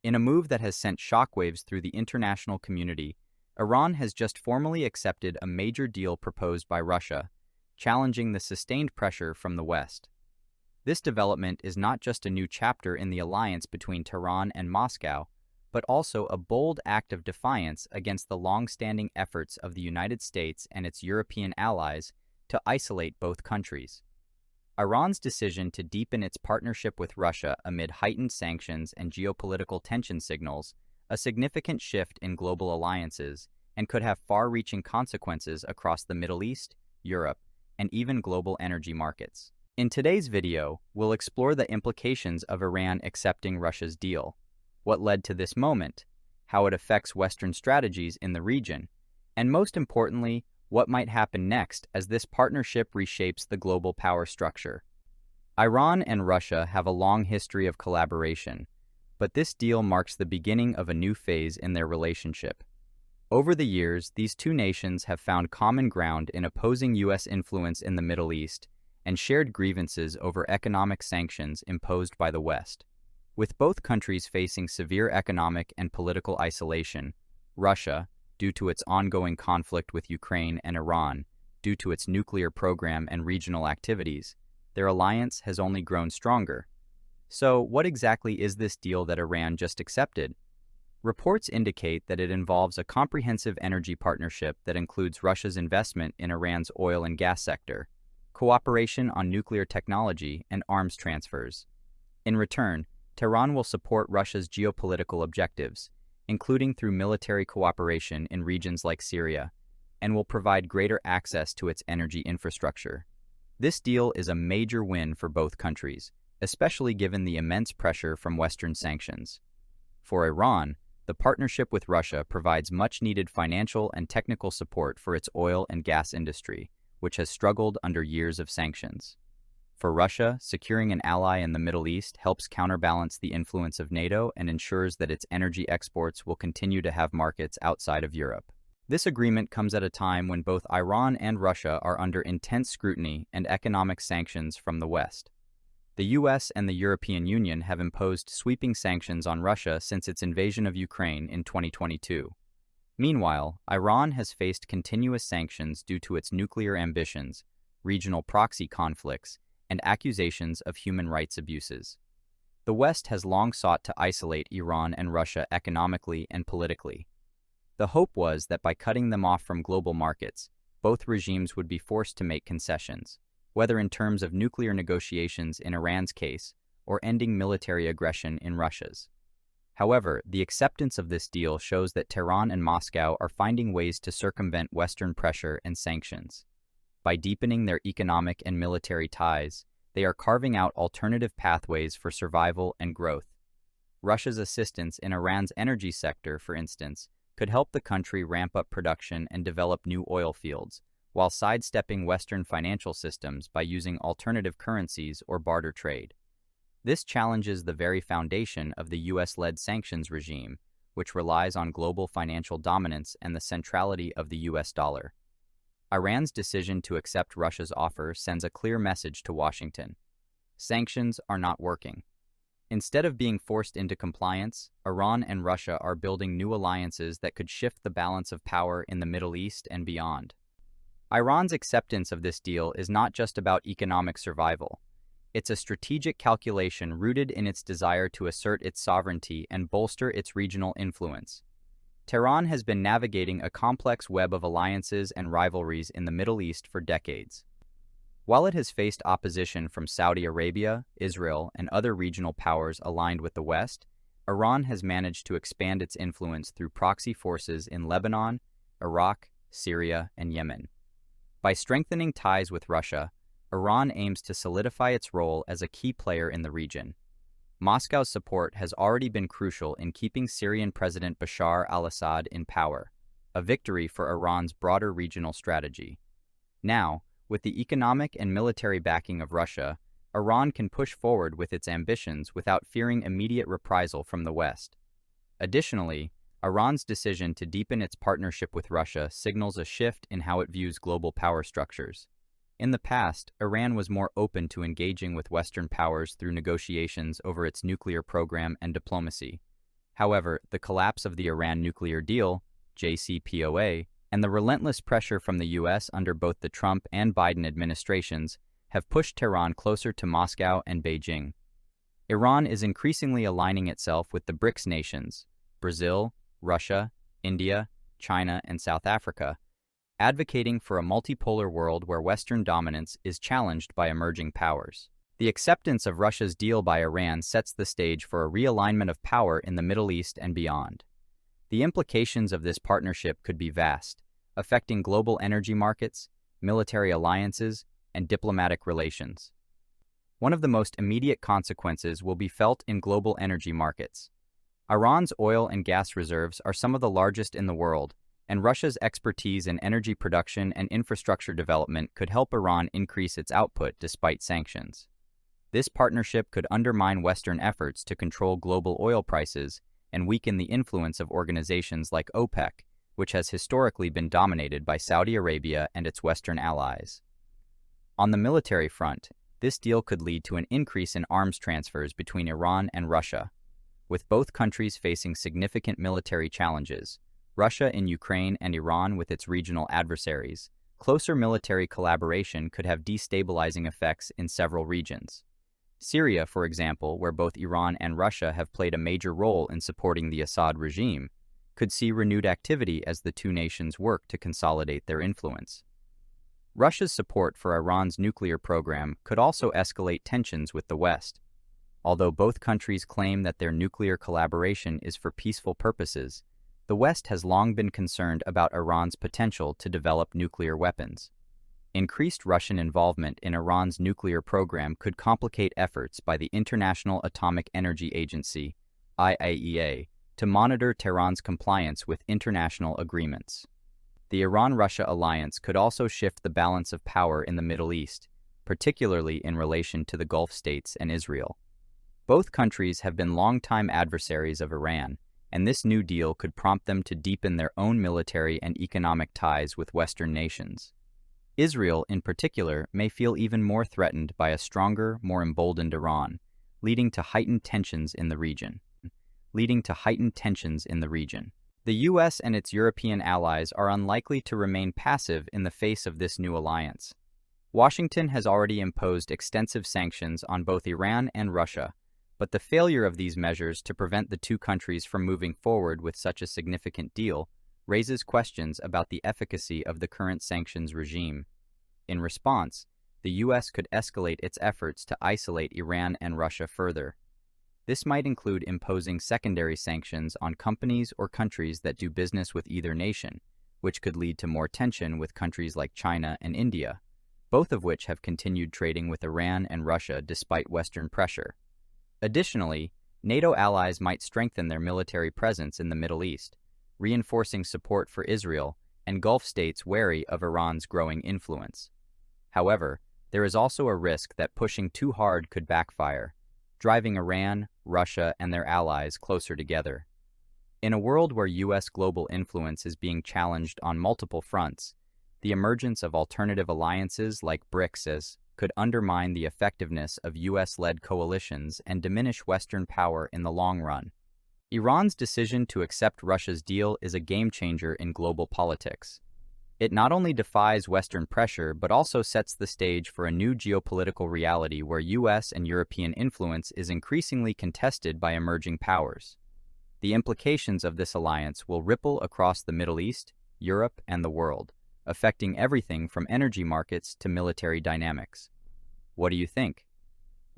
In a move that has sent shockwaves through the international community, Iran has just formally accepted a major deal proposed by Russia, challenging the sustained pressure from the West. This development is not just a new chapter in the alliance between Tehran and Moscow, but also a bold act of defiance against the long-standing efforts of the United States and its European allies to isolate both countries. Iran's decision to deepen its partnership with Russia amid heightened sanctions and geopolitical tension signals a significant shift in global alliances and could have far-reaching consequences across the Middle East, Europe, and even global energy markets. In today's video, we'll explore the implications of Iran accepting Russia's deal, what led to this moment, how it affects Western strategies in the region, and most importantly, what might happen next as this partnership reshapes the global power structure. Iran and Russia have a long history of collaboration, but this deal marks the beginning of a new phase in their relationship. Over the years, these two nations have found common ground in opposing U.S. influence in the Middle East and shared grievances over economic sanctions imposed by the West. With both countries facing severe economic and political isolation, Russia, due to its ongoing conflict with Ukraine, and Iran, due to its nuclear program and regional activities, their alliance has only grown stronger. So, what exactly is this deal that Iran just accepted? Reports indicate that it involves a comprehensive energy partnership that includes Russia's investment in Iran's oil and gas sector, cooperation on nuclear technology, and arms transfers. In return, Tehran will support Russia's geopolitical objectives, including through military cooperation in regions like Syria, and will provide greater access to its energy infrastructure. This deal is a major win for both countries, especially given the immense pressure from Western sanctions. For Iran, the partnership with Russia provides much-needed financial and technical support for its oil and gas industry, which has struggled under years of sanctions. For Russia, securing an ally in the Middle East helps counterbalance the influence of NATO and ensures that its energy exports will continue to have markets outside of Europe. This agreement comes at a time when both Iran and Russia are under intense scrutiny and economic sanctions from the West. The US and the European Union have imposed sweeping sanctions on Russia since its invasion of Ukraine in 2022. Meanwhile, Iran has faced continuous sanctions due to its nuclear ambitions, regional proxy conflicts, and accusations of human rights abuses. The West has long sought to isolate Iran and Russia economically and politically. The hope was that by cutting them off from global markets, both regimes would be forced to make concessions, whether in terms of nuclear negotiations in Iran's case or ending military aggression in Russia's. However, the acceptance of this deal shows that Tehran and Moscow are finding ways to circumvent Western pressure and sanctions. By deepening their economic and military ties, they are carving out alternative pathways for survival and growth. Russia's assistance in Iran's energy sector, for instance, could help the country ramp up production and develop new oil fields, while sidestepping Western financial systems by using alternative currencies or barter trade. This challenges the very foundation of the US-led sanctions regime, which relies on global financial dominance and the centrality of the US dollar. Iran's decision to accept Russia's offer sends a clear message to Washington. Sanctions are not working. Instead of being forced into compliance, Iran and Russia are building new alliances that could shift the balance of power in the Middle East and beyond. Iran's acceptance of this deal is not just about economic survival. It's a strategic calculation rooted in its desire to assert its sovereignty and bolster its regional influence. Tehran has been navigating a complex web of alliances and rivalries in the Middle East for decades. While it has faced opposition from Saudi Arabia, Israel, and other regional powers aligned with the West, Iran has managed to expand its influence through proxy forces in Lebanon, Iraq, Syria, and Yemen. By strengthening ties with Russia, Iran aims to solidify its role as a key player in the region. Moscow's support has already been crucial in keeping Syrian President Bashar al-Assad in power, a victory for Iran's broader regional strategy. Now, with the economic and military backing of Russia, Iran can push forward with its ambitions without fearing immediate reprisal from the West. Additionally, Iran's decision to deepen its partnership with Russia signals a shift in how it views global power structures. In the past, Iran was more open to engaging with Western powers through negotiations over its nuclear program and diplomacy. However, the collapse of the Iran nuclear deal, JCPOA, and the relentless pressure from the U.S. under both the Trump and Biden administrations have pushed Tehran closer to Moscow and Beijing. Iran is increasingly aligning itself with the BRICS nations, Brazil, Russia, India, China, and South Africa, advocating for a multipolar world where Western dominance is challenged by emerging powers. The acceptance of Russia's deal by Iran sets the stage for a realignment of power in the Middle East and beyond. The implications of this partnership could be vast, affecting global energy markets, military alliances, and diplomatic relations. One of the most immediate consequences will be felt in global energy markets. Iran's oil and gas reserves are some of the largest in the world, and Russia's expertise in energy production and infrastructure development could help Iran increase its output despite sanctions. This partnership could undermine Western efforts to control global oil prices and weaken the influence of organizations like OPEC, which has historically been dominated by Saudi Arabia and its Western allies. On the military front, this deal could lead to an increase in arms transfers between Iran and Russia. With both countries facing significant military challenges, Russia in Ukraine and Iran with its regional adversaries, closer military collaboration could have destabilizing effects in several regions. Syria, for example, where both Iran and Russia have played a major role in supporting the Assad regime, could see renewed activity as the two nations work to consolidate their influence. Russia's support for Iran's nuclear program could also escalate tensions with the West. Although both countries claim that their nuclear collaboration is for peaceful purposes, the West has long been concerned about Iran's potential to develop nuclear weapons. Increased Russian involvement in Iran's nuclear program could complicate efforts by the International Atomic Energy Agency, IAEA, to monitor Tehran's compliance with international agreements. The Iran-Russia alliance could also shift the balance of power in the Middle East, particularly in relation to the Gulf states and Israel. Both countries have been longtime adversaries of Iran, and this new deal could prompt them to deepen their own military and economic ties with Western nations. Israel, in particular, may feel even more threatened by a stronger, more emboldened Iran, leading to heightened tensions in the region. The U.S. and its European allies are unlikely to remain passive in the face of this new alliance. Washington has already imposed extensive sanctions on both Iran and Russia, but the failure of these measures to prevent the two countries from moving forward with such a significant deal raises questions about the efficacy of the current sanctions regime. In response, the U.S. could escalate its efforts to isolate Iran and Russia further. This might include imposing secondary sanctions on companies or countries that do business with either nation, which could lead to more tension with countries like China and India, both of which have continued trading with Iran and Russia despite Western pressure. Additionally, NATO allies might strengthen their military presence in the Middle East, reinforcing support for Israel and Gulf states wary of Iran's growing influence. However, there is also a risk that pushing too hard could backfire, driving Iran, Russia, and their allies closer together. In a world where U.S. global influence is being challenged on multiple fronts, the emergence of alternative alliances like BRICS could undermine the effectiveness of U.S.-led coalitions and diminish Western power in the long run. Iran's decision to accept Russia's deal is a game-changer in global politics. It not only defies Western pressure but also sets the stage for a new geopolitical reality where U.S. and European influence is increasingly contested by emerging powers. The implications of this alliance will ripple across the Middle East, Europe, and the world, affecting everything from energy markets to military dynamics. What do you think?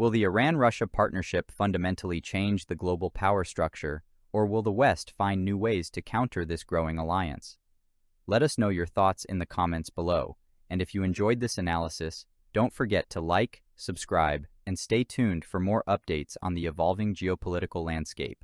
Will the Iran-Russia partnership fundamentally change the global power structure, or will the West find new ways to counter this growing alliance? Let us know your thoughts in the comments below, and if you enjoyed this analysis, don't forget to like, subscribe, and stay tuned for more updates on the evolving geopolitical landscape.